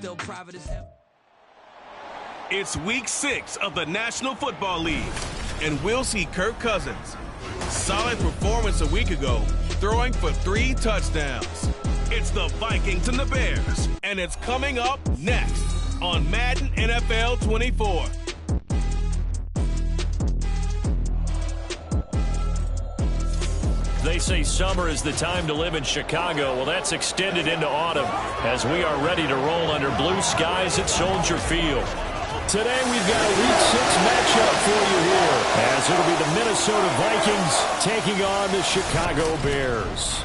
still private as hell. It's week 6 of the National Football League, and we'll see Kirk Cousins. Solid performance a week ago, throwing for 3 touchdowns. It's the Vikings and the Bears, and it's coming up next on Madden NFL 24. They say summer is the time to live in Chicago. Well, that's extended into autumn as we are ready to roll under blue skies at Soldier Field. Today we've got a Week 6 matchup for you here, as it'll be the Minnesota Vikings taking on the Chicago Bears.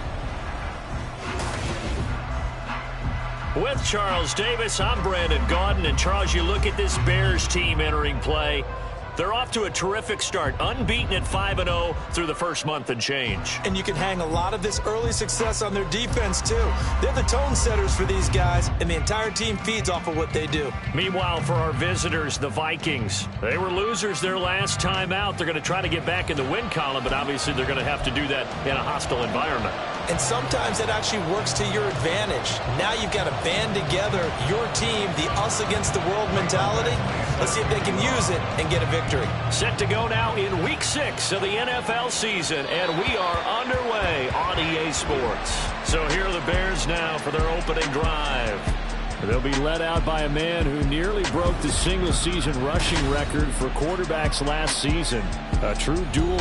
With Charles Davis, I'm Brandon Gaudin. And Charles, you look at this Bears team entering play. They're off to a terrific start, unbeaten at 5-0 through the first month and change. And you can hang a lot of this early success on their defense, too. They're the tone setters for these guys, and the entire team feeds off of what they do. Meanwhile, for our visitors, the Vikings, they were losers their last time out. They're going to try to get back in the win column, but obviously they're going to have to do that in a hostile environment. And sometimes that actually works to your advantage. Now you've got to band together your team, the us against the world mentality. Let's see if they can use it and get a victory. Set to go now in Week 6 of the NFL season, and we are underway on EA Sports. So here are the Bears now for their opening drive. They'll be led out by a man who nearly broke the single-season rushing record for quarterbacks last season. A true dual.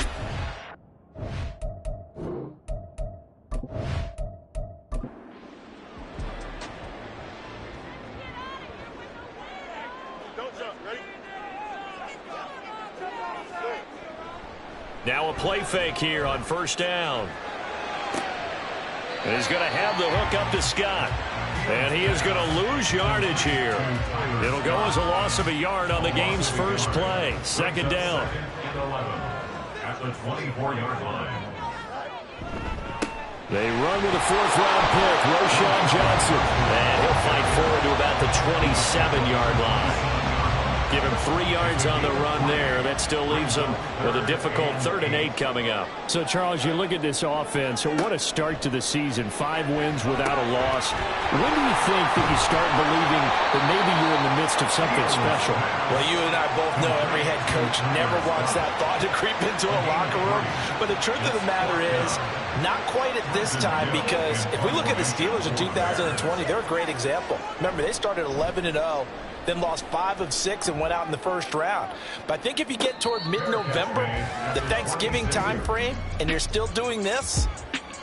Now a play fake here on first down. And he's going to have the hook up to Scott. And he is going to lose yardage here. It'll go as a loss of a yard on the game's first play. Second down. At the 24-yard line. They run with a 4th-round pick, Roschon Johnson. And he'll fight forward to about the 27-yard line. Give him 3 yards on the run there. That still leaves him with a difficult 3rd and 8 coming up. So, Charles, you look at this offense. So what a start to the season. 5 wins without a loss. When do you think that you start believing that maybe you're in the midst of something special? Well, you and I both know every head coach never wants that thought to creep into a locker room. But the truth of the matter is, not quite at this time, because if we look at the Steelers in 2020, they're a great example. Remember, they started 11-0. Then lost 5 of 6 and went out in the first round. But I think if you get toward mid-November, the Thanksgiving time frame, and you're still doing this,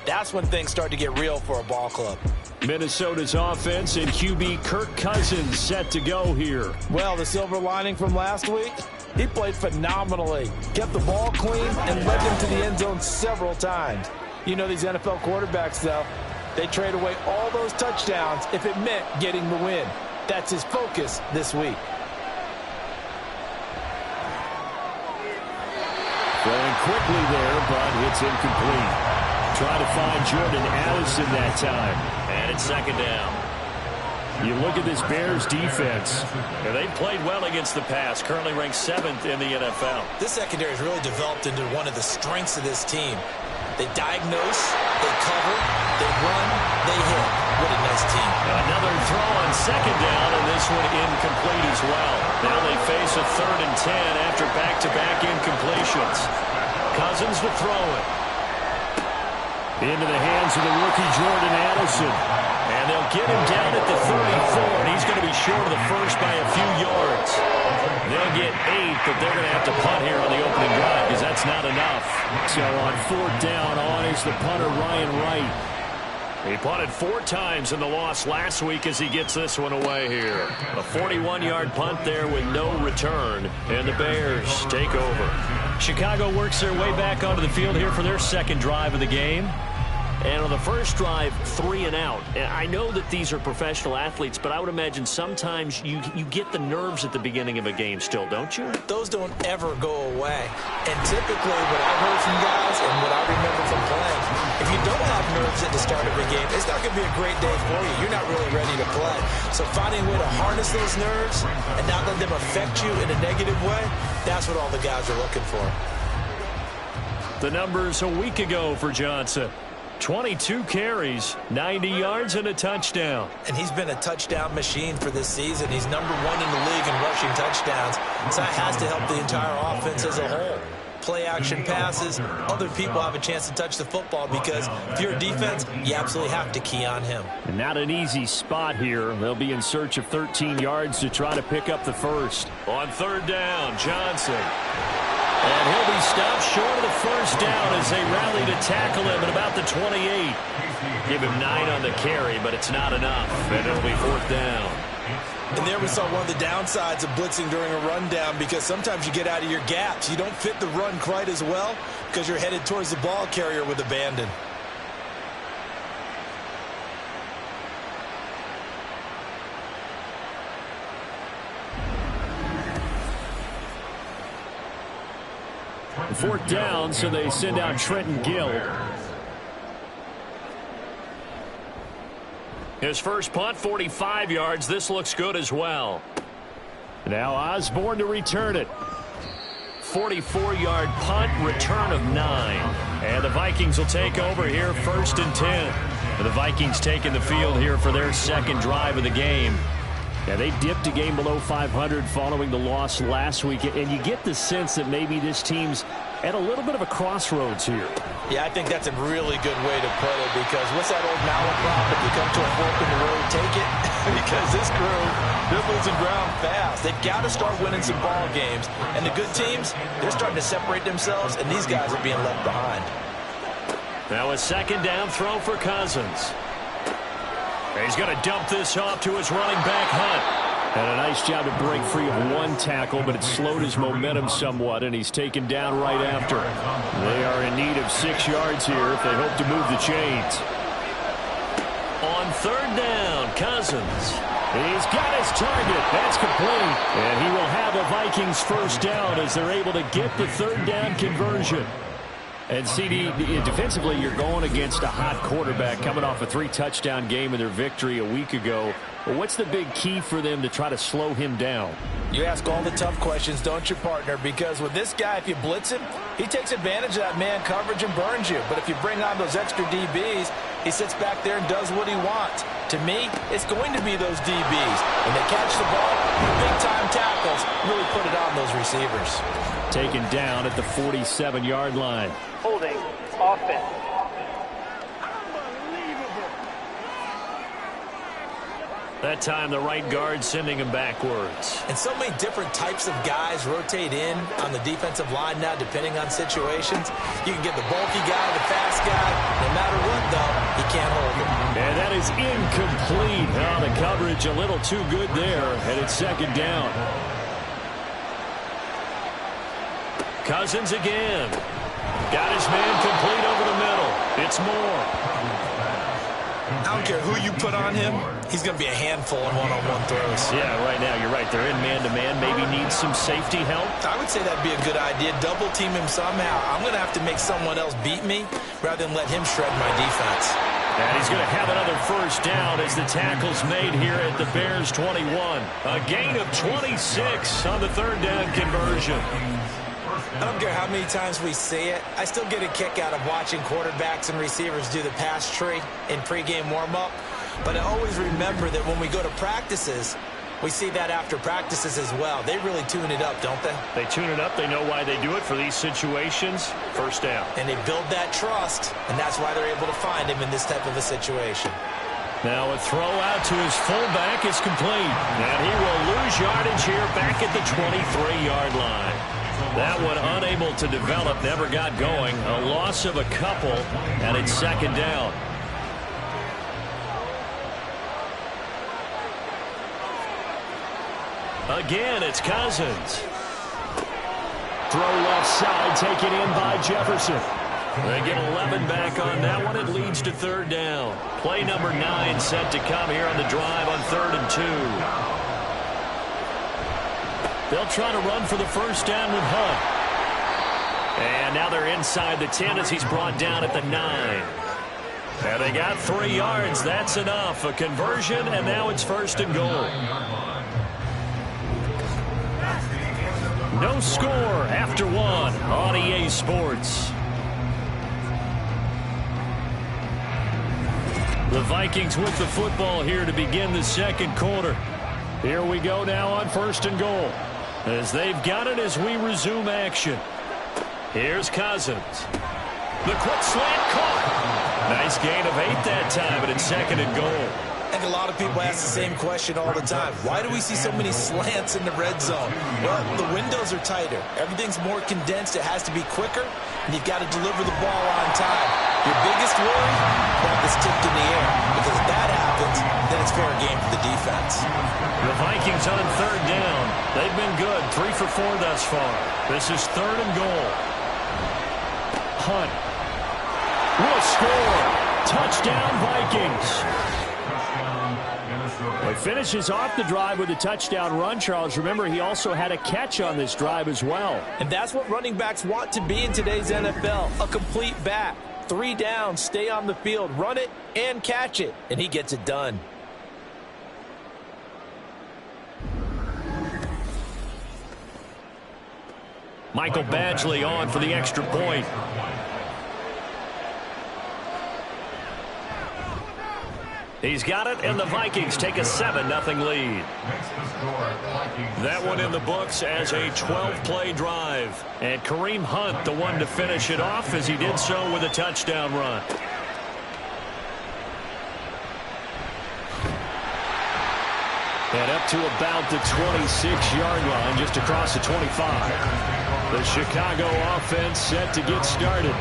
that's when things start to get real for a ball club. Minnesota's offense and QB Kirk Cousins set to go here. Well, the silver lining from last week, he played phenomenally. Kept the ball clean and led them to the end zone several times. You know these NFL quarterbacks, though, they trade away all those touchdowns if it meant getting the win. That's his focus this week. Throwing quickly there, but it's incomplete. Try to find Jordan Addison that time. And it's second down. You look at this Bears defense, and they've played well against the pass, currently ranked 7th in the NFL. This secondary has really developed into one of the strengths of this team. They diagnose, they cover, they run, they hit. What a nice team. Another throw on second down, and this one incomplete as well. Now they face a 3rd and 10 after back-to-back incompletions. Cousins to throw it. Into the hands of the rookie Jordan Addison. And they'll get him down at the 34, and he's going to be short of the first by a few yards. They'll get 8, but they're going to have to punt here on the opening drive because that's not enough. So on 4th down, on is the punter Ryan Wright. He punted 4 times in the loss last week as he gets this one away here. A 41-yard punt there with no return, and the Bears take over. Chicago works their way back onto the field here for their second drive of the game. And on the first drive, 3 and out. I know that these are professional athletes, but I would imagine sometimes you get the nerves at the beginning of a game still, don't you? Those don't ever go away. And typically what I've heard from guys and what I remember from playing, if you don't have nerves at the start of a game, it's not going to be a great day for you. You're not really ready to play. So finding a way to harness those nerves and not let them affect you in a negative way, that's what all the guys are looking for. The numbers a week ago for Johnson. 22 carries, 90 yards, and a touchdown. And he's been a touchdown machine for this season. He's #1 in the league in rushing touchdowns. So that has to help the entire offense as a whole. Play action passes, other people have a chance to touch the football because if you're a defense, you absolutely have to key on him. And not an easy spot here. They'll be in search of 13 yards to try to pick up the first. On 3rd down, Johnson. And he'll be stopped short of the first down as they rally to tackle him at about the 28. Give him 9 on the carry, but it's not enough. And it'll be 4th down. And there we saw one of the downsides of blitzing during a rundown because sometimes you get out of your gaps. You don't fit the run quite as well because you're headed towards the ball carrier with abandon. Fourth down, so they send out Trenton Gill. His first punt, 45 yards. This looks good as well. Now Osborne to return it. 44-yard punt, return of 9. And the Vikings will take over here, 1st and 10. And the Vikings taking the field here for their second drive of the game. Yeah, they dipped a game below 500 following the loss last week, and you get the sense that maybe this team's at a little bit of a crossroads here. Yeah, I think that's a really good way to put it because what's that old malaprop? If you come to a fork in the road, take it. Because this crew, they're losing ground fast. They've got to start winning some ball games. And the good teams, they're starting to separate themselves, and these guys are being left behind. Now a 2nd down throw for Cousins. He's going to dump this off to his running back, Hunt. And a nice job to break free of 1 tackle, but it slowed his momentum somewhat, and he's taken down right after. They are in need of 6 yards here if they hope to move the chains. On 3rd down, Cousins. He's got his target. That's complete. And he will have a Vikings first down as they're able to get the 3rd down conversion. And CD, defensively, you're going against a hot quarterback coming off a 3-touchdown game in their victory a week ago. But what's the big key for them to try to slow him down? You ask all the tough questions, don't you, partner? Because with this guy, if you blitz him, he takes advantage of that man coverage and burns you. But if you bring on those extra DBs, he sits back there and does what he wants. To me, it's going to be those DBs. When they catch the ball, big-time tackles really put it on those receivers. Taken down at the 47-yard line. Holding offense. That time the right guard sending him backwards. And so many different types of guys rotate in on the defensive line now depending on situations. You can get the bulky guy, the fast guy. No matter what, though, he can't hold him. And that is incomplete. Oh, the coverage a little too good there, and it's 2nd down. Cousins again. Got his man complete over the middle. It's Moore. I don't care who you put on him. He's going to be a handful in one-on-one throws. Yeah, right now, you're right. They're in man-to-man. Maybe needs some safety help. I would say that'd be a good idea. Double team him somehow. I'm going to have to make someone else beat me rather than let him shred my defense. And he's going to have another first down as the tackle's made here at the Bears 21. A gain of 26 on the 3rd down conversion. I don't care how many times we see it. I still get a kick out of watching quarterbacks and receivers do the pass tree in pregame warm-up. But I always remember that when we go to practices, we see that after practices as well. They really tune it up, don't they? They tune it up. They know why they do it for these situations. First down. And they build that trust, and that's why they're able to find him in this type of a situation. Now a throw out to his fullback is complete. And he will lose yardage here back at the 23-yard line. That one unable to develop, never got going. A loss of a couple, and it's 2nd down. Again, it's Cousins. Throw left side, taken in by Jefferson. They get 11 back on that one. It leads to 3rd down. Play number 9 set to come here on the drive on 3rd and 2. They'll try to run for the first down with Hunt. And now they're inside the 10 as he's brought down at the 9. And they got 3 yards. That's enough. A conversion, and now it's 1st and goal. No score after 1 on EA Sports. The Vikings with the football here to begin the second quarter. Here we go now on 1st and goal, as they've got it as we resume action. Here's Cousins. The quick slant caught. Nice gain of 8 that time, but it's 2nd and goal. I think a lot of people ask the same question all the time. Why do we see so many slants in the red zone? Well, the windows are tighter. Everything's more condensed. It has to be quicker, and you've got to deliver the ball on time. Your biggest worry? Ball is tipped in the air. Because if that happens, then it's fair game for the defense. The Vikings on 3rd down. They've been good, 3 for 4 thus far. This is 3rd and goal. Hunt will score. Touchdown, Vikings. Well, he finishes off the drive with a touchdown run, Charles. Remember, he also had a catch on this drive as well. And that's what running backs want to be in today's NFL, a complete back. 3 downs, stay on the field, run it, and catch it. And he gets it done. Michael Badgley on for the extra point. He's got it, and the Vikings take a 7-0 lead. That one in the books as a 12-play drive. And Kareem Hunt, the one to finish it off, as he did so with a touchdown run. And up to about the 26-yard line, just across the 25. The Chicago offense set to get started.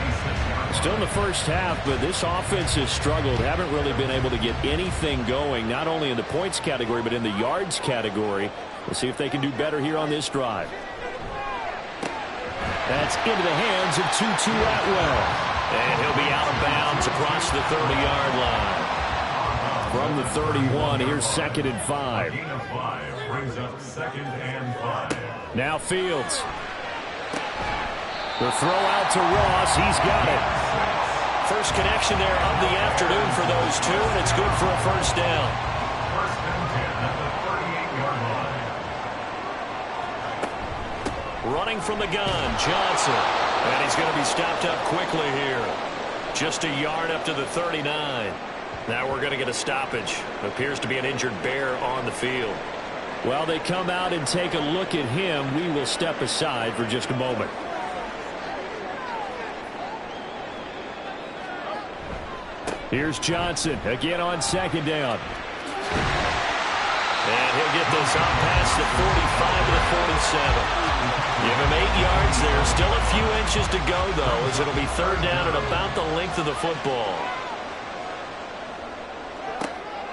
Still in the first half, but this offense has struggled. Haven't really been able to get anything going, not only in the points category, but in the yards category. We'll see if they can do better here on this drive. That's into the hands of Tutu Atwell. And he'll be out of bounds across the 30-yard line. From the 31, here's 2nd and 5. Brings up 2nd and 5. Now Fields. The throw out to Ross. He's got it. First connection there of the afternoon for those two, and it's good for a first down. 1st and 10 at the 38-yard line. Running from the gun, Johnson. And he's going to be stopped up quickly here. Just a yard up to the 39. Now we're going to get a stoppage. Appears to be an injured Bear on the field. While they come out and take a look at him, we will step aside for just a moment. Here's Johnson again on 2nd down. And he'll get this up past the 45 to the 47. Give him 8 yards there. Still a few inches to go, though, as it'll be 3rd down at about the length of the football.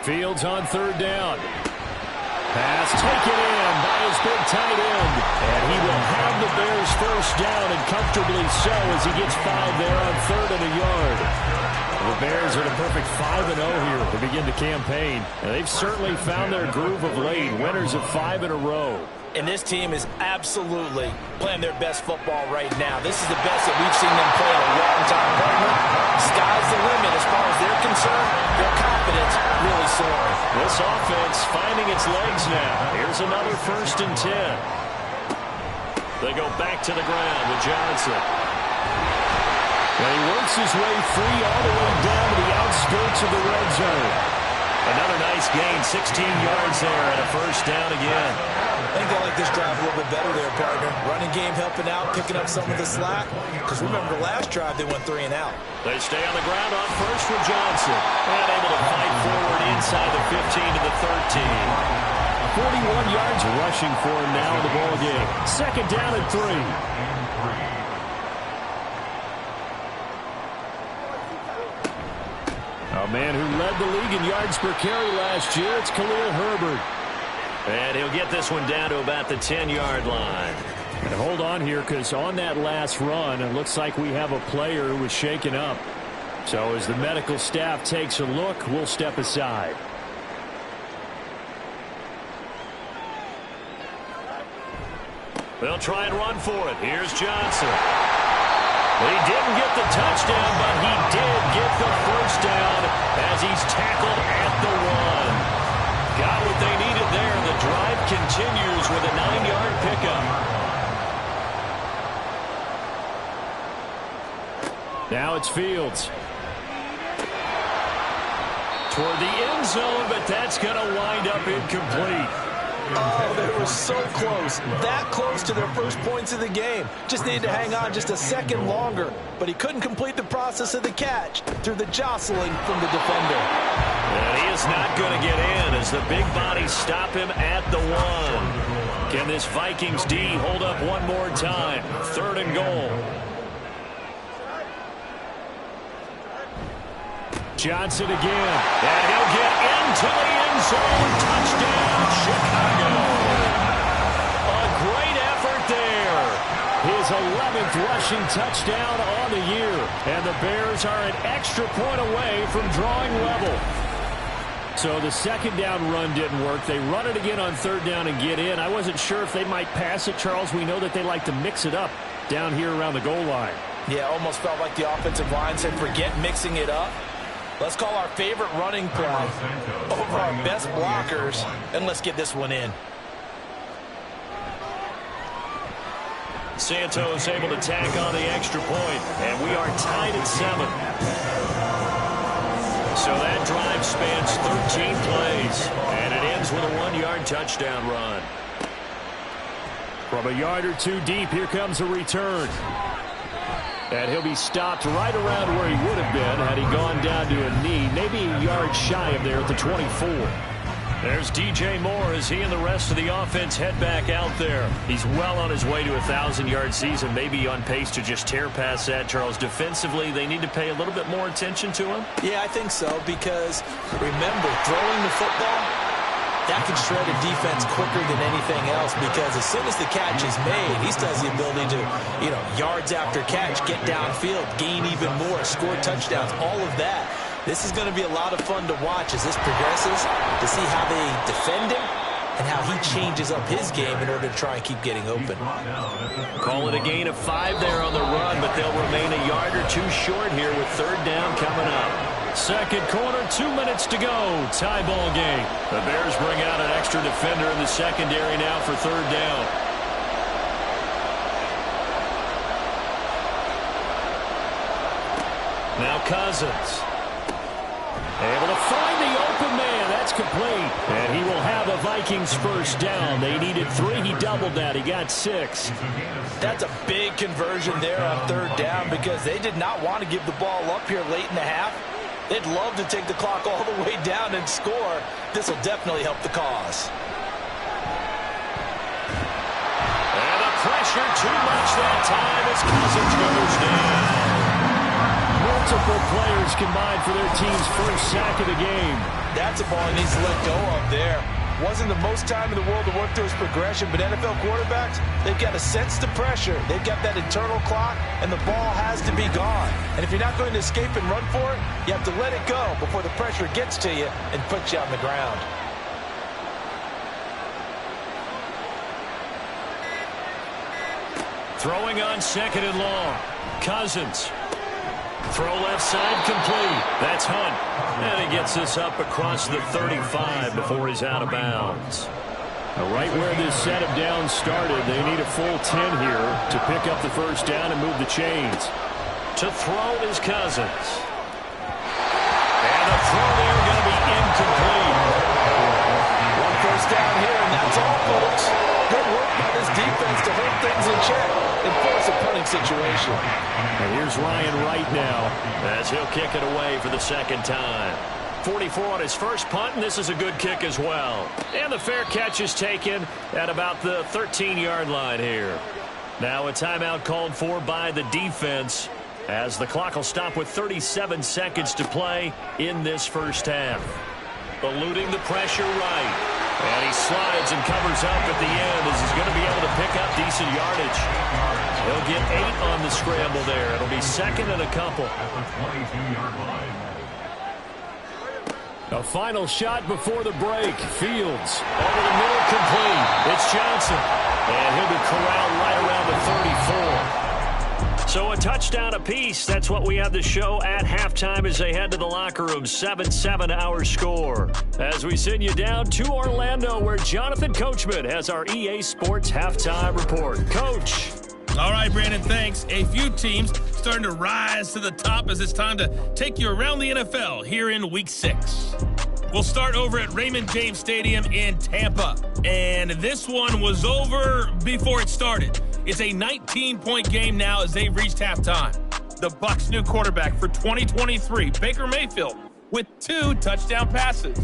Fields on 3rd down. Pass taken in by his big tight end. And he will have the Bears first down, and comfortably so, as he gets 5 there on 3rd and a yard. The Bears are in a perfect 5-0 here to begin the campaign. And they've certainly found their groove of late, winners of 5 in a row. And this team is absolutely playing their best football right now. This is the best that we've seen them play in a long time. Sky's the limit as far as they're concerned. Their confidence really soaring. This offense finding its legs now. Here's another 1st and 10. They go back to the ground with Johnson. And he works his way free all the way down to the outskirts of the red zone. Another nice gain, 16 yards there, and a first down again. I think they like this drive a little bit better there, partner. Running game helping out, picking up some of the slack. Because remember, the last drive they went 3 and out. They stay on the ground on first with Johnson. And able to fight forward inside the 15 to the 13. 41 yards rushing for him now in the ball game. 2nd down and 3. A man who led the league in yards per carry last year, it's Khalil Herbert. And he'll get this one down to about the 10-yard line. And hold on here, because on that last run, it looks like we have a player who was shaken up. So as the medical staff takes a look, we'll step aside. They'll try and run for it. Here's Johnson. He didn't get the touchdown, but he did get the first down as he's tackled at the 1. Got what they needed there. The drive continues with a 9-yard pickup. Now it's Fields. Toward the end zone, but that's going to wind up incomplete. Oh, they were so close. That close to their first points of the game. Just needed to hang on just a second longer. But he couldn't complete the process of the catch through the jostling from the defender. And he is not going to get in as the big bodies stop him at the 1. Can this Vikings D hold up one more time? 3rd and goal. Johnson again. And he'll get into the end zone. Touchdown, Chicago. A great effort there. His 11th rushing touchdown on the year. And the Bears are an extra point away from drawing level. So the second down run didn't work. They run it again on 3rd down and get in. I wasn't sure if they might pass it, Charles. We know that they like to mix it up down here around the goal line. Yeah, almost felt like the offensive line said, forget mixing it up. Let's call our favorite running play over our best blockers, and let's get this one in. Santos able to tack on the extra point, and we are tied at 7. So that drive spans 13 plays, and it ends with a 1-yard touchdown run. From a yard or two deep, here comes a return. And he'll be stopped right around where he would have been had he gone down to a knee, maybe a yard shy of there at the 24. There's DJ Moore as he and the rest of the offense head back out there. He's well on his way to a 1,000-yard season, maybe on pace to just tear past that, Charles. Defensively, they need to pay a little bit more attention to him. Yeah, I think so, because remember, throwing the football, that can shred a defense quicker than anything else, because as soon as the catch is made, he still has the ability to, yards after catch, get downfield, gain even more, score touchdowns, all of that. This is going to be a lot of fun to watch as this progresses, to see how they defend him and how he changes up his game in order to try and keep getting open. Call it a gain of 5 there on the run, but they'll remain a yard or two short here with 3rd down coming up. Second quarter, 2 minutes to go. Tie ball game. The Bears bring out an extra defender in the secondary now for 3rd down. Now Cousins. Able to find the open man. That's complete. And he will have a Vikings first down. They needed 3. He doubled that. He got 6. That's a big conversion there on 3rd down, because they did not want to give the ball up here late in the half. They'd love to take the clock all the way down and score. This will definitely help the cause. And the pressure too much that time as Cousins goes down. Multiple players combined for their team's first sack of the game. That's a ball he needs to let go of there. Wasn't the most time in the world to work through his progression, but NFL quarterbacks, they've got to sense the pressure. They've got that internal clock, and the ball has to be gone. And if you're not going to escape and run for it, you have to let it go before the pressure gets to you and puts you on the ground. Throwing on 2nd and long. Cousins. Throw left side complete. That's Hunt. And he gets this up across the 35 before he's out of bounds. Now, right where this set of downs started, they need a full 10 here to pick up the first down and move the chains. To throw is Cousins. And the throw there going to be incomplete. One first down here, and that's all, folks. Good work by this defense to hold things in check and force a punting situation. And here's Ryan Wright now as he'll kick it away for the second time. 44 on his first punt, and this is a good kick as well. And the fair catch is taken at about the 13-yard line here. Now a timeout called for by the defense as the clock will stop with 37 seconds to play in this first half. Eluding the pressure right. And he slides and covers up at the end as he's going to be able to pick up decent yardage. He'll get 8 on the scramble there. It'll be 2nd and a couple. A final shot before the break. Fields over the middle, complete. It's Johnson. And he'll be corralled right around the 34. So a touchdown apiece. That's what we have to show at halftime as they head to the locker room. 7-7 our score. As we send you down to Orlando, where Jonathan Coachman has our EA Sports halftime report. Coach. All right, Brandon, thanks. A few teams starting to rise to the top as it's time to take you around the NFL here in Week 6. We'll start over at Raymond James Stadium in Tampa. And this one was over before it started. It's a 19-point game now as they've reached halftime. The Bucs' new quarterback for 2023, Baker Mayfield, with 2 touchdown passes.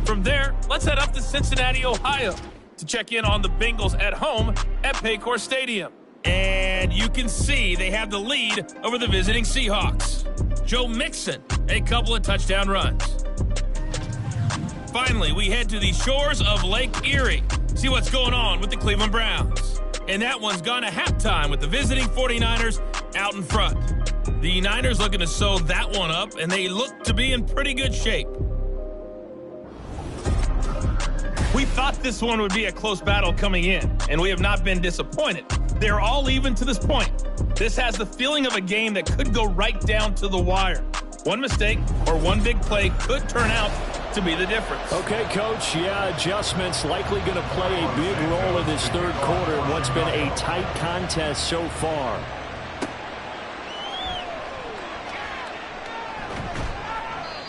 From there, let's head up to Cincinnati, Ohio, to check in on the Bengals at home at Paycor Stadium. And you can see they have the lead over the visiting Seahawks. Joe Mixon, a couple of touchdown runs. Finally, we head to the shores of Lake Erie, see what's going on with the Cleveland Browns. And that one's gone to halftime with the visiting 49ers out in front. The Niners looking to sew that one up, and they look to be in pretty good shape. We thought this one would be a close battle coming in, and we have not been disappointed. They're all even to this point. This has the feeling of a game that could go right down to the wire. One mistake or one big play could turn out to be the difference. Okay, Coach. Yeah, adjustments likely going to play a big role in this third quarter in what's been a tight contest so far.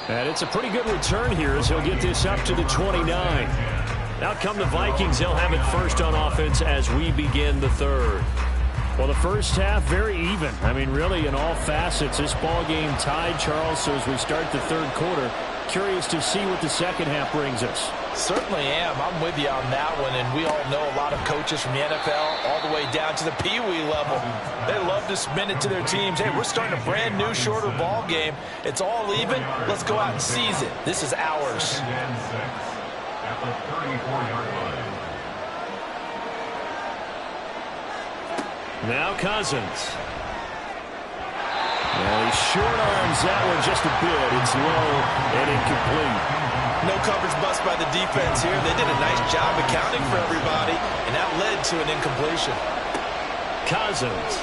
And it's a pretty good return here as he'll get this up to the 29. Out come the Vikings. They'll have it first on offense as we begin the third. Well, the first half, very even. I mean, really, in all facets, this ball game tied, Charles. So as we start the third quarter, curious to see what the second half brings us. Certainly am. I'm with you on that one. And we all know a lot of coaches from the NFL all the way down to the Pee Wee level. They love to spin it to their teams. Hey, we're starting a brand new, shorter ball game. It's all even. Let's go out and seize it. This is ours. At the 34-yard line. Now Cousins. Well, he short arms that one just a bit. It's low and incomplete. No coverage bust by the defense here. They did a nice job accounting for everybody, and that led to an incompletion. Cousins.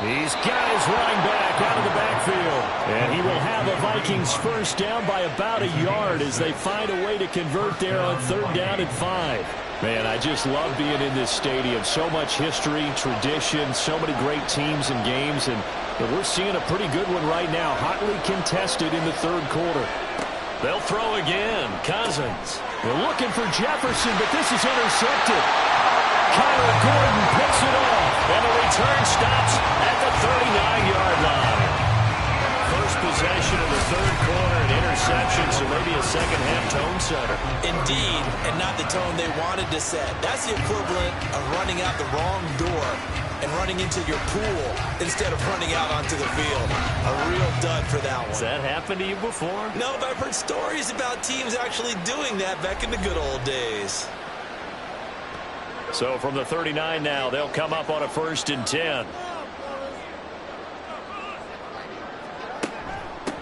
He's got his running back out of the backfield. And he will have a Vikings first down by about a yard as they find a way to convert there on 3rd down and 5. Man, I just love being in this stadium. So much history, tradition, so many great teams and games. And we're seeing a pretty good one right now, hotly contested in the third quarter. They'll throw again. Cousins. They're looking for Jefferson, but this is intercepted. Kyler Gordon picks it off, and the return stops at the 39-yard line. First possession of the third quarter, an interception, so maybe a second-half tone setter. Indeed, and not the tone they wanted to set. That's the equivalent of running out the wrong door and running into your pool instead of running out onto the field. A real dud for that one. Has that happened to you before? No, but I've heard stories about teams actually doing that back in the good old days. So from the 39 now, they'll come up on a 1st and 10.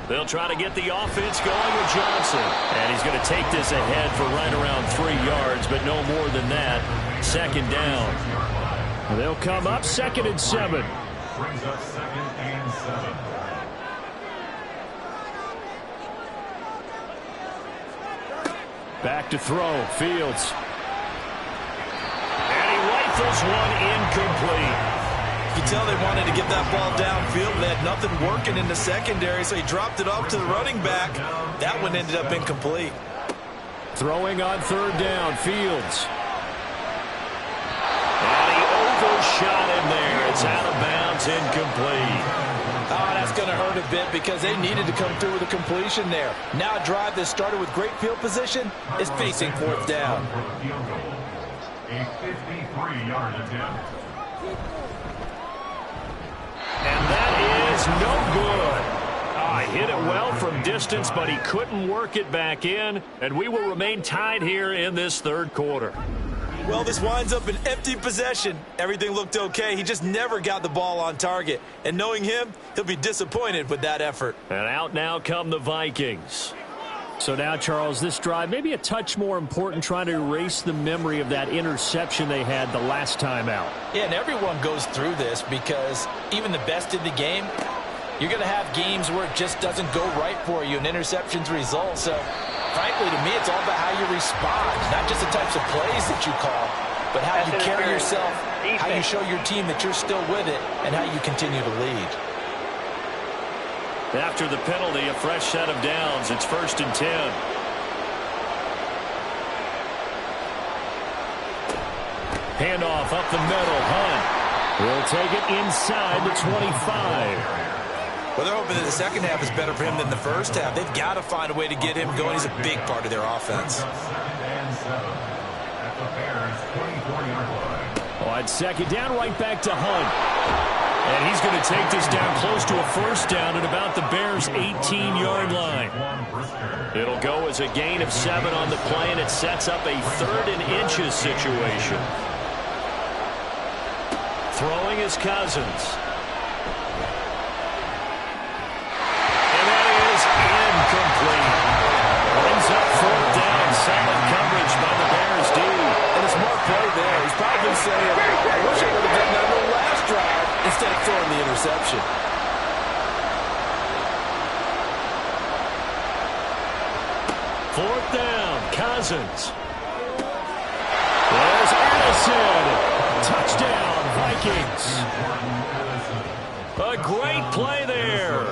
They'll try to get the offense going with Johnson. And he's going to take this ahead for right around 3 yards, but no more than that. 2nd down. They'll come up 2nd and 7. Brings up 2nd and 7. Back to throw. Fields. And he rifles one incomplete. You can tell they wanted to get that ball downfield. They had nothing working in the secondary, so he dropped it off to the running back. That one ended up incomplete. Throwing on 3rd down. Fields. And he overshot him there. It's out of bounds, incomplete. Oh, that's going to hurt a bit because they needed to come through with a completion there. Now a drive that started with great field position is facing 4th down. A 53-yard attempt. And that is no good. He hit it well from distance, but he couldn't work it back in. And we will remain tied here in this third quarter. Well, this winds up an empty possession. Everything looked okay. He just never got the ball on target. And knowing him, he'll be disappointed with that effort. And out now come the Vikings. So now, Charles, this drive may be a touch more important, trying to erase the memory of that interception they had the last time out. Yeah, and everyone goes through this because even the best in the game, you're going to have games where it just doesn't go right for you and interceptions result. So, frankly, to me, it's all about how you respond, not just the types of plays that you call. but how you That's carry it. yourself, how you Defense. show your team that you're still with it, and how you continue to lead. After the penalty, a fresh set of downs. It's 1st and 10. Handoff up the middle. Hunt will take it inside the 25. Well, they're hoping that the second half is better for him than the first half. They've got to find a way to get him going. He's a big part of their offense. 2nd and 7 at the Bears' 24-yard line. On second down, right back to Hunt. And he's going to take this down close to a first down at about the Bears' 18-yard line. It'll go as a gain of 7 on the play, and it sets up a 3rd and inches situation. Throwing is Cousins. And that is incomplete. Brings up 4th down. Solid coverage by the Bears D. And a smart play there. He's probably saying, I wish I would have done that on the last drive instead of throwing the interception. 4th down. Cousins. There's Addison. Touchdown, Vikings. A great play there.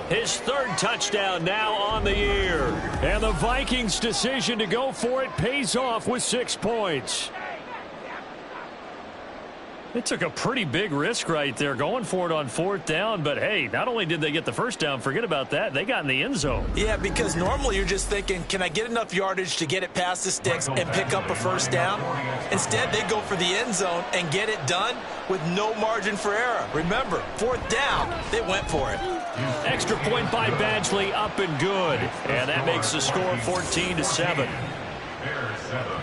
His 3rd touchdown now on the year. And the Vikings' decision to go for it pays off with 6 points. They took a pretty big risk right there going for it on 4th down. But, hey, not only did they get the first down, forget about that, they got in the end zone. Yeah, because normally you're just thinking, can I get enough yardage to get it past the sticks and pick up a first down? Instead, they go for the end zone and get it done with no margin for error. Remember, 4th down, they went for it. Extra point by Badgley, up and good. And that makes the score 14-7. Bears 7.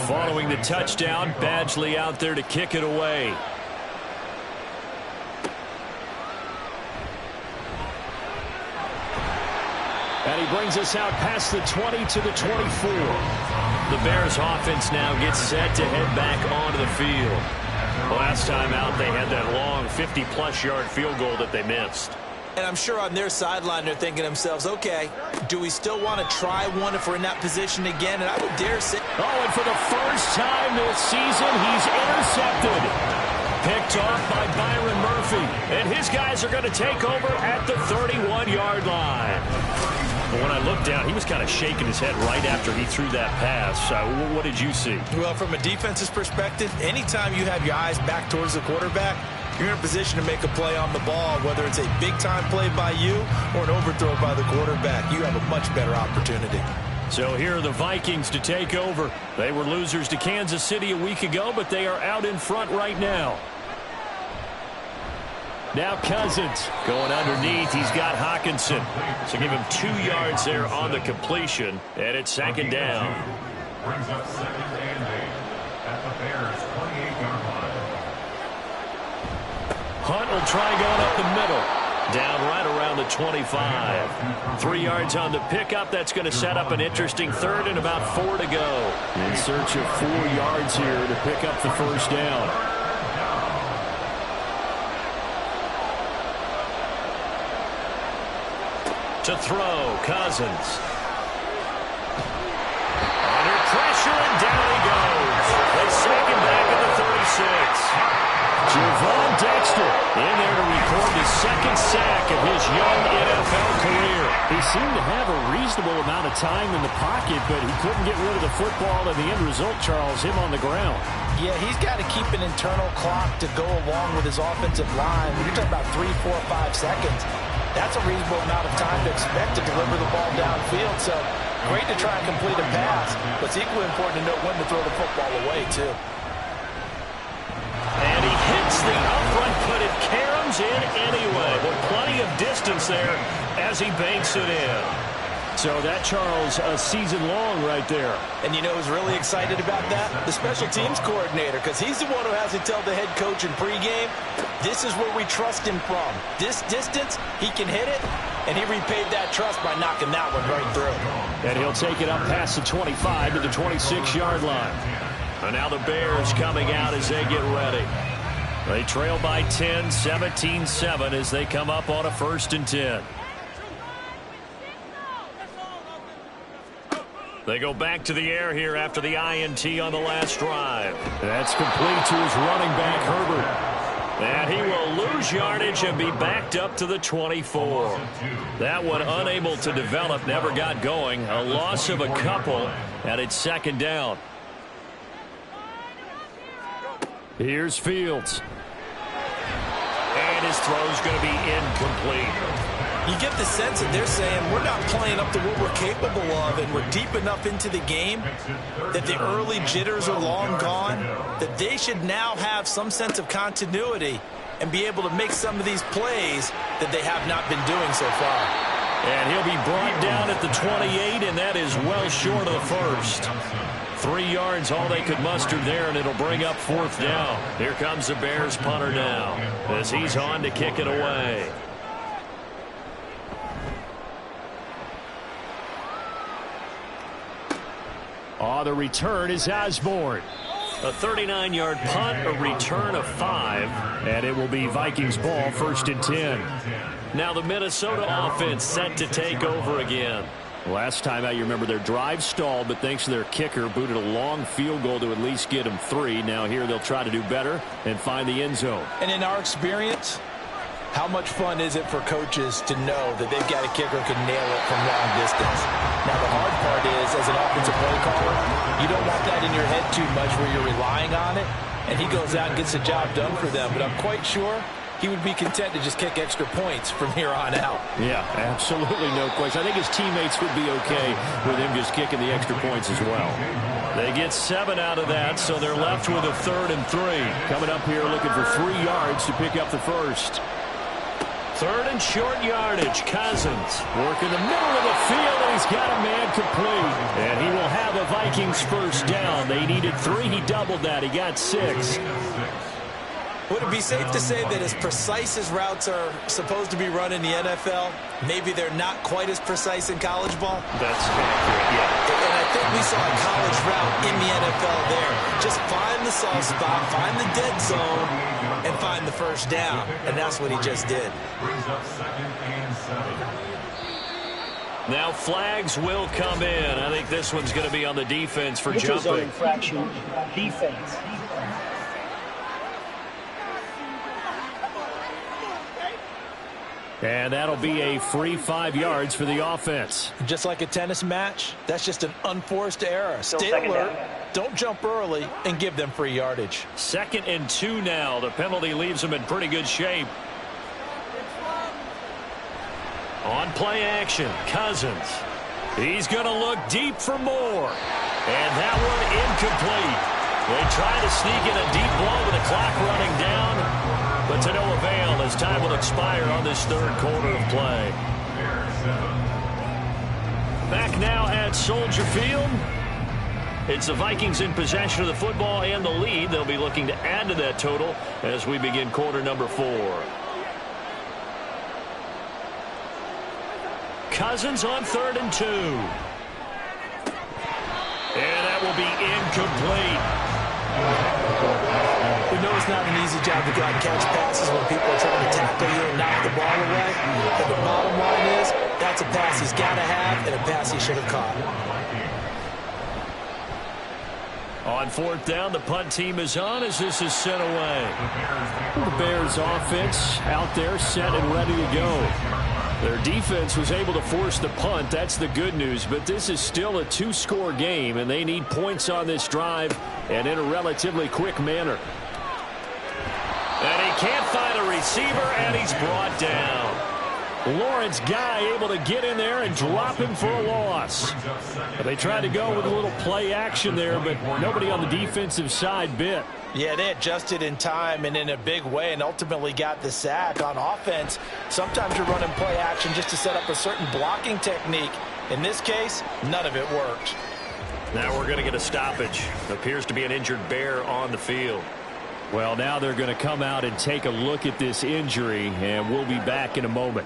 Following the touchdown, Badgley out there to kick it away. And he brings us out past the 20 to the 24. The Bears offense now gets set to head back onto the field. Last time out, they had that long 50-plus yard field goal that they missed. And I'm sure on their sideline they're thinking to themselves, okay, do we still want to try one if we're in that position again? And I would dare say... Oh, and for the first time this season, he's intercepted. Picked off by Byron Murphy. And his guys are going to take over at the 31-yard line. But when I looked down, he was kind of shaking his head right after he threw that pass. What did you see? Well, from a defense's perspective, anytime you have your eyes back towards the quarterback, you're in a position to make a play on the ball, whether it's a big-time play by you or an overthrow by the quarterback. You have a much better opportunity. So here are the Vikings to take over. They were losers to Kansas City a week ago, but they are out in front right now. Now Cousins going underneath. He's got Hockenson. So give him 2 yards there on the completion, and it's 2nd down. Brings up 2nd and 8 at the Bears' 28-yard line. Hunt will try going up the middle. Down right around the 25. 3 yards on the pickup. That's going to set up an interesting 3rd and about 4 to go. In search of 4 yards here to pick up the first down. To throw, Cousins. Under pressure, and down he goes. They sack him back at the 36. Javon Dexter in there to record his 2nd sack of his young NFL career. He seemed to have a reasonable amount of time in the pocket, but he couldn't get rid of the football, and the end result, Charles, him on the ground. Yeah, he's got to keep an internal clock to go along with his offensive line. When you're talking about 3, 4, 5 seconds, that's a reasonable amount of time to expect to deliver the ball downfield. So great to try and complete a pass, but it's equally important to know when to throw the football away, too. And he hits the upright, but it caroms in anyway. But plenty of distance there as he banks it in. So that, Charles, a season long right there. And you know who's really excited about that? The special teams coordinator, because he's the one who has to tell the head coach in pregame, this is where we trust him from. This distance, he can hit it, and he repaid that trust by knocking that one right through. And he'll take it up past the 25 to the 26-yard line. And now the Bears coming out as they get ready. They trail by 10, 17-7 as they come up on a 1st and 10. They go back to the air here after the INT on the last drive. That's complete to his running back, Herbert. And he will lose yardage and be backed up to the 24. That one unable to develop, never got going. A loss of a couple, and it's second down. Here's Fields. And his throw's going to be incomplete. You get the sense that they're saying we're not playing up to what we're capable of, and we're deep enough into the game that the early jitters are long gone, that they should now have some sense of continuity and be able to make some of these plays that they have not been doing so far. And he'll be brought down at the 28, and that is well short of the first. 3 yards, all they could muster there, and it'll bring up fourth down. Here comes the Bears punter now as he's on to kick it away. The return is Osborne. A 39-yard punt, a return of 5, and it will be Vikings ball, 1st and 10. Now the Minnesota offense set to take over again. Last time out, you remember their drive stalled, but thanks to their kicker, booted a long field goal to at least get them 3. Now here they'll try to do better and find the end zone. And in our experience, how much fun is it for coaches to know that they've got a kicker who can nail it from long distance? Now, the hard part is, as an offensive play caller, you don't want that in your head too much where you're relying on it, and he goes out and gets the job done for them. But I'm quite sure he would be content to just kick extra points from here on out. Yeah, absolutely no question. I think his teammates would be okay with him just kicking the extra points as well. They get 7 out of that, so they're left with a 3rd and 3. Coming up here looking for 3 yards to pick up the first. 3rd and short yardage. Cousins working the middle of the field, and he's got a man complete. And he will have the Vikings first down. They needed 3. He doubled that. He got 6. Would it be safe to say that as precise as routes are supposed to be run in the NFL, maybe they're not quite as precise in college ball? That's accurate, yeah. And I think we saw a college route in the NFL there. Just find the soft spot, find the dead zone, and find the first down. And that's what he just did. Now flags will come in. I think this one's going to be on the defense for Neutral zone jumping. infraction, defense. And that'll be a free 5 yards for the offense. Just like a tennis match, that's just an unforced error. Stay alert, don't jump early, and give them free yardage. 2nd and 2 now. The penalty leaves them in pretty good shape. On play action, Cousins. He's going to look deep for more. And that one incomplete. They try to sneak in a deep ball with the clock running down, but to no avail as time will expire on this 3rd quarter of play. Back now at Soldier Field. It's the Vikings in possession of the football and the lead. They'll be looking to add to that total as we begin quarter number 4. Cousins on 3rd and 2. And that will be incomplete. We know it's not an easy job to go out and catch passes when people are trying to tackle you and knock the ball away. But the bottom line is, that's a pass he's got to have and a pass he should have caught. On 4th down, the punt team is on as this is sent away. The Bears offense out there set and ready to go. Their defense was able to force the punt. That's the good news. But this is still a 2-score game, and they need points on this drive and in a relatively quick manner. And he can't find a receiver, and he's brought down. Lawrence Guy able to get in there and drop him for a loss. They tried to go with a little play action there, but nobody on the defensive side bit. Yeah, they adjusted in time and in a big way and ultimately got the sack. On offense, sometimes you're running play action just to set up a certain blocking technique. In this case, none of it worked. Now we're going to get a stoppage. Appears to be an injured Bear on the field. Well, now they're going to come out and take a look at this injury, and we'll be back in a moment.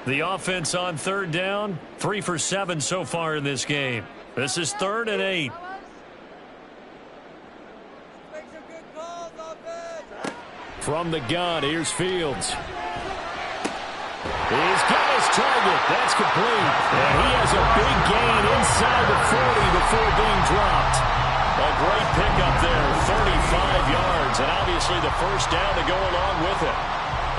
The offense on 3rd down, 3 for 7 so far in this game. This is 3rd and 8. From the gun, here's Fields. He's got his target. That's complete. And he has a big gain inside the 40 before being dropped. A great pickup there, 35 yards, and obviously the first down to go along with it.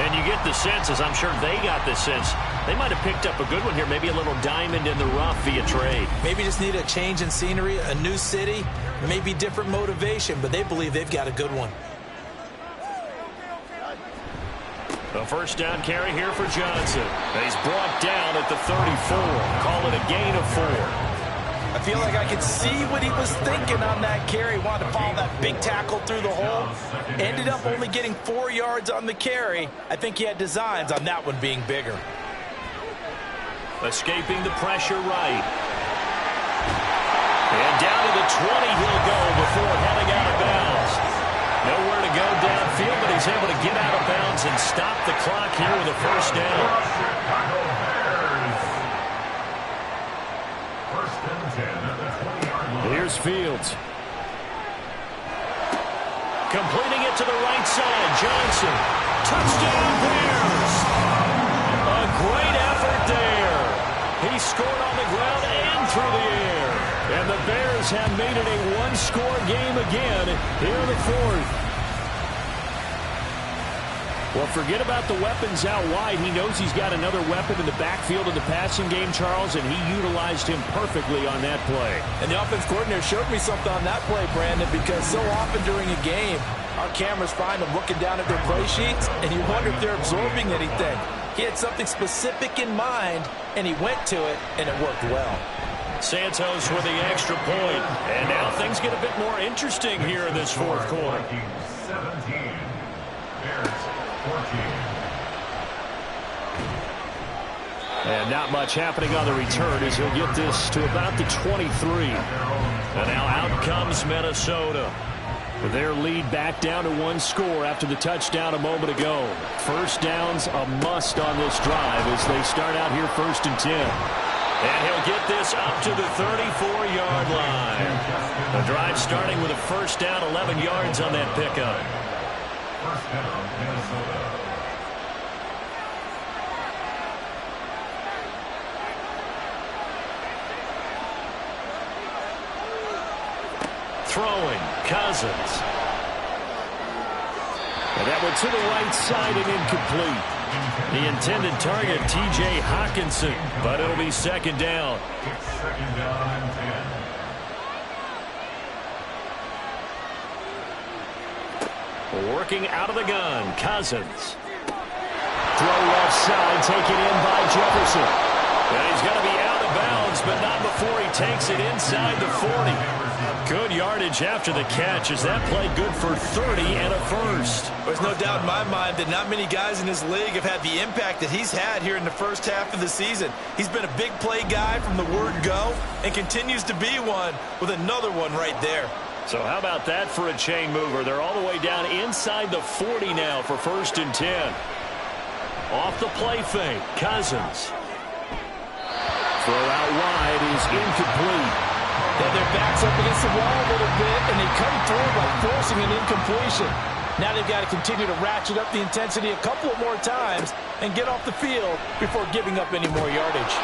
And you get the sense, as I'm sure they got the sense, they might have picked up a good one here, maybe a little diamond in the rough via trade. Maybe just need a change in scenery, a new city, maybe different motivation, but they believe they've got a good one. A first down carry here for Johnson. He's brought down at the 34. Call it a gain of 4. I feel like I could see what he was thinking on that carry. Wanted to follow that big tackle through the hole. Ended up only getting 4 yards on the carry. I think he had designs on that one being bigger. Escaping the pressure right. And down to the 20 he'll go before heading out of bounds. Nowhere to go downfield, but he's able to get out of bounds and stop the clock here with a first down. Here's Fields. Completing it to the right side. Johnson. Touchdown Bears. A great effort there. He scored on the ground and through the air. And the Bears have made it a one-score game again here in the fourth. Well, forget about the weapons out wide. He knows he's got another weapon in the backfield of the passing game, Charles, and he utilized him perfectly on that play. And the offense coordinator showed me something on that play, Brandon, because so often during a game, our cameras find them looking down at their play sheets, and you wonder if they're absorbing anything. He had something specific in mind, and he went to it, and it worked well. Santos with the extra point. And now things get a bit more interesting here in this fourth quarter. 17. Bears 14. And not much happening on the return as he'll get this to about the 23. And now out comes Minnesota. With their lead back down to one score after the touchdown a moment ago. First down's a must on this drive as they start out here 1st and 10. And he'll get this up to the 34-yard line. The drive starting with a first down, 11 yards on that pickup. First down, Minnesota. Throwing, Cousins. And that one to the right side and incomplete. The intended target, T.J. Hockenson, but it'll be second down. It's second down and 10. Working out of the gun, Cousins. Throw left side, taken in by Jefferson. And he's going to be out of bounds, but not before he takes it inside the 40. Good yardage after the catch as that play good for 30 and a first. There's no doubt in my mind that not many guys in this league have had the impact that he's had here in the first half of the season. He's been a big play guy from the word go and continues to be one with another one right there. So how about that for a chain mover? They're all the way down inside the 40 now for 1st and 10. Off the play fake, Cousins. Throw out wide is incomplete. And their backs up against the wall a little bit, and they come through by forcing an incompletion. Now they've got to continue to ratchet up the intensity a couple more times and get off the field before giving up any more yardage.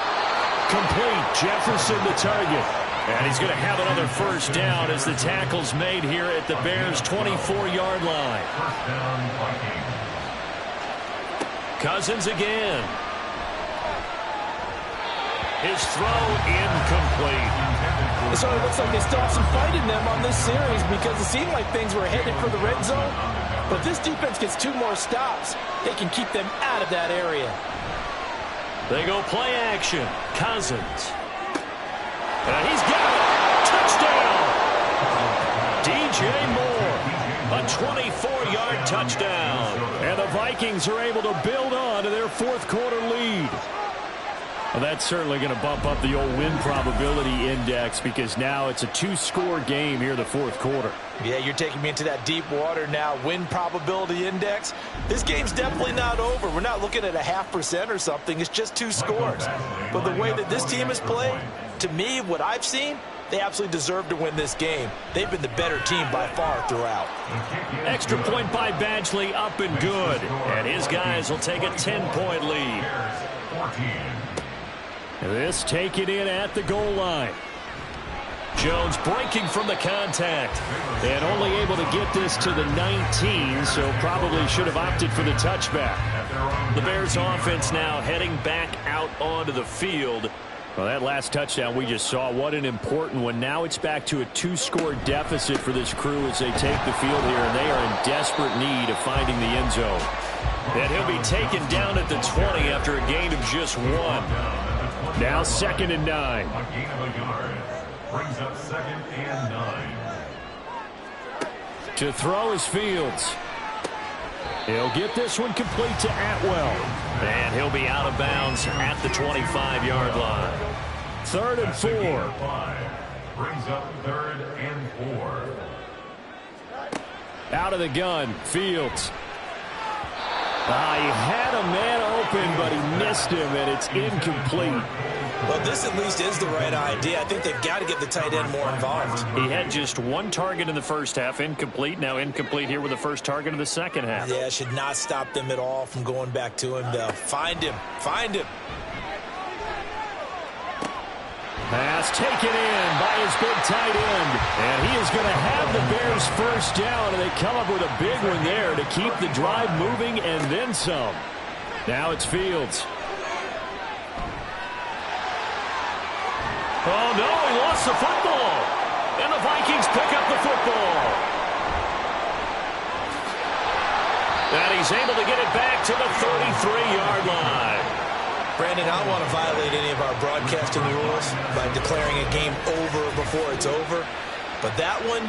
Complete, Jefferson the target. And he's going to have another first down as the tackle's made here at the Bears' 24-yard line. First down, Vikings. Cousins again. His throw incomplete. So it looks like they still have some fight in them on this series because it seemed like things were headed for the red zone. But this defense gets 2 more stops. They can keep them out of that area. They go play action. Cousins. And he's got it. Touchdown. DJ Moore. A 24-yard touchdown. And the Vikings are able to build on to their fourth quarter lead. Well, that's certainly going to bump up the old win probability index because now it's a 2-score game here in the fourth quarter. Yeah, you're taking me into that deep water now. Win probability index. This game's definitely not over. We're not looking at a 0.5% or something. It's just 2 scores. But the way that this team has played, to me, what I've seen, they absolutely deserve to win this game. They've been the better team by far throughout. Extra point by Badgley, up and good. And his guys will take a 10-point lead. Bears 14. This taken in at the goal line. Jones breaking from the contact and only able to get this to the 19, so probably should have opted for the touchback. The Bears offense now heading back out onto the field. Well, that last touchdown we just saw, what an important one. Now it's back to a 2-score deficit for this crew as they take the field here, and they are in desperate need of finding the end zone. And he'll be taken down at the 20 after a gain of just 1. Now 2nd and 9. A gain of a yard. Brings up 2nd and 9. To throw is Fields. He'll get this one complete to Atwell. And he'll be out of bounds at the 25-yard line. 3rd and 4. Brings up 3rd and 4. Out of the gun, Fields. He had a man open, but he missed him, and it's incomplete. Well, this at least is the right idea. I think they've got to get the tight end more involved. He had just 1 target in the first half, incomplete. Now incomplete here with the first target in the second half. Yeah, should not stop them at all from going back to him. They'll find him. Find him. Pass taken in by his big tight end. And he is going to have the Bears first down, and they come up with a big one there to keep the drive moving and then some. Now it's Fields. Oh, no, he lost the football. And the Vikings pick up the football. And he's able to get it back to the 33-yard line. Brandon, I don't want to violate any of our broadcasting rules by declaring a game over before it's over. But that one,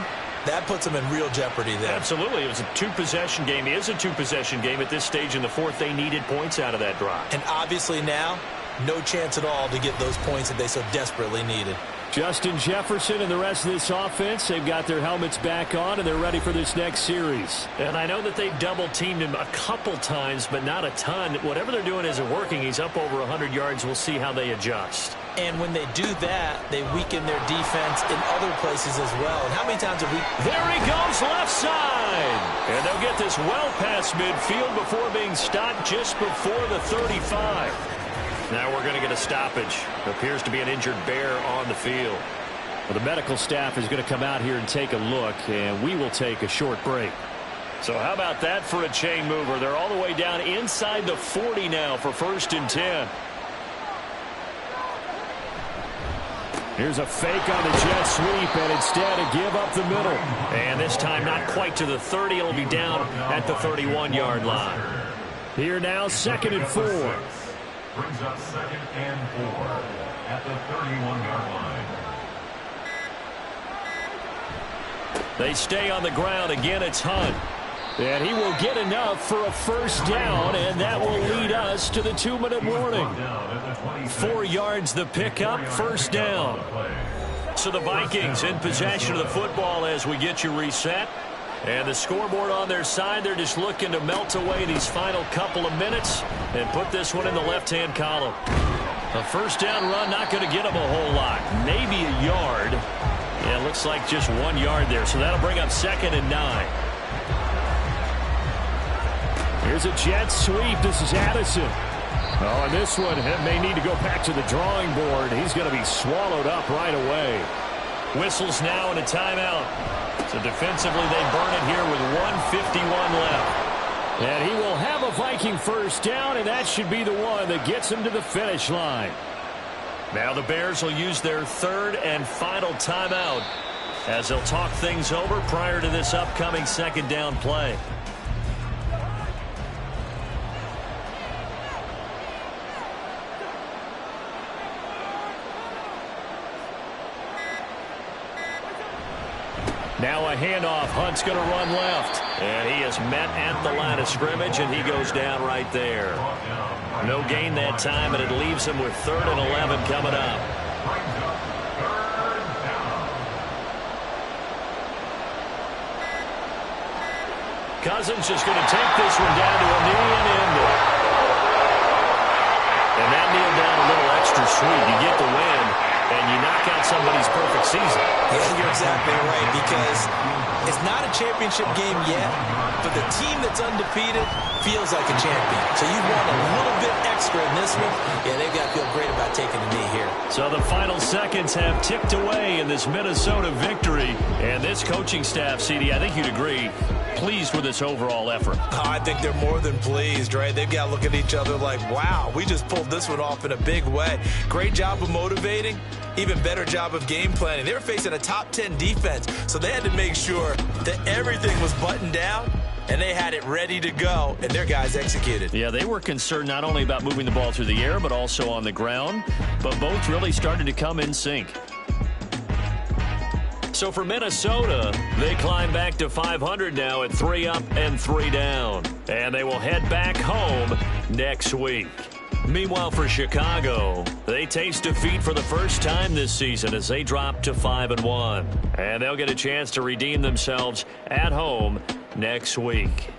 that puts them in real jeopardy there. Absolutely. It was a 2-possession game. It is a 2-possession game at this stage in the fourth. They needed points out of that drive. And obviously now, no chance at all to get those points that they so desperately needed. Justin Jefferson and the rest of this offense, they've got their helmets back on, and they're ready for this next series. And I know that they've double-teamed him a couple times, but not a ton. Whatever they're doing isn't working. He's up over 100 yards. We'll see how they adjust. And when they do that, they weaken their defense in other places as well. And how many times have we... There he goes, left side. And they'll get this well past midfield before being stopped just before the 35. Now we're going to get a stoppage. Appears to be an injured Bear on the field. Well, the medical staff is going to come out here and take a look, and we will take a short break. So how about that for a chain mover? They're all the way down inside the 40 now for 1st and 10. Here's a fake on the jet sweep, and instead a give up the middle. And this time not quite to the 30. It'll be down at the 31-yard line. Here now, 2nd and 4. Brings up 2nd and 4 at the 31-yard line. They stay on the ground. Again, it's Hunt. And he will get enough for a first down, and that will lead us to the 2-minute warning. 4 yards the pickup, first down. So the Vikings in possession of the football as we get you reset. And the scoreboard on their side, they're just looking to melt away these final couple of minutes and put this one in the left-hand column. A first down run, not going to get them a whole lot. Maybe a yard. Yeah, it looks like just 1 yard there. So that'll bring up 2nd and 9. Here's a jet sweep. This is Addison. Oh, and this one may need to go back to the drawing board. He's going to be swallowed up right away. Whistles now and a timeout. So defensively, they burn it here with 1:51 left. And he will have a Viking first down, and that should be the one that gets him to the finish line. Now the Bears will use their 3rd and final timeout as they'll talk things over prior to this upcoming 2nd down play. Now a handoff. Hunt's going to run left. And he is met at the line of scrimmage, and he goes down right there. No gain that time, and it leaves him with 3rd and 11 coming up. Cousins just going to take this one down to a knee and end it. And that kneel down a little extra sweet. You get the win, and you knock out somebody's perfect season. Yeah, you're exactly right, because it's not a championship game yet, but the team that's undefeated feels like a champion. So you want a little bit extra in this one. Yeah, they've got to feel great about taking the knee here. So the final seconds have ticked away in this Minnesota victory. And this coaching staff, CD, I think you'd agree, pleased with this overall effort. I think they're more than pleased, right? They've got to look at each other like, wow, we just pulled this one off in a big way. Great job of motivating. Even better job of game planning. They were facing a top 10 defense, so they had to make sure that everything was buttoned down, and they had it ready to go, and their guys executed. Yeah, they were concerned not only about moving the ball through the air, but also on the ground, but both really started to come in sync. So for Minnesota, they climb back to 500 now at 3 up and 3 down, and they will head back home next week. Meanwhile, for Chicago, they taste defeat for the first time this season as they drop to 5-1. And they'll get a chance to redeem themselves at home next week.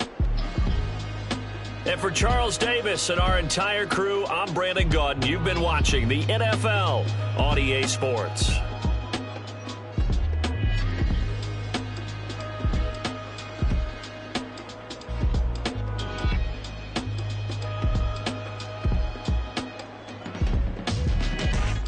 And for Charles Davis and our entire crew, I'm Brandon Gaudin. You've been watching the NFL on EA Sports.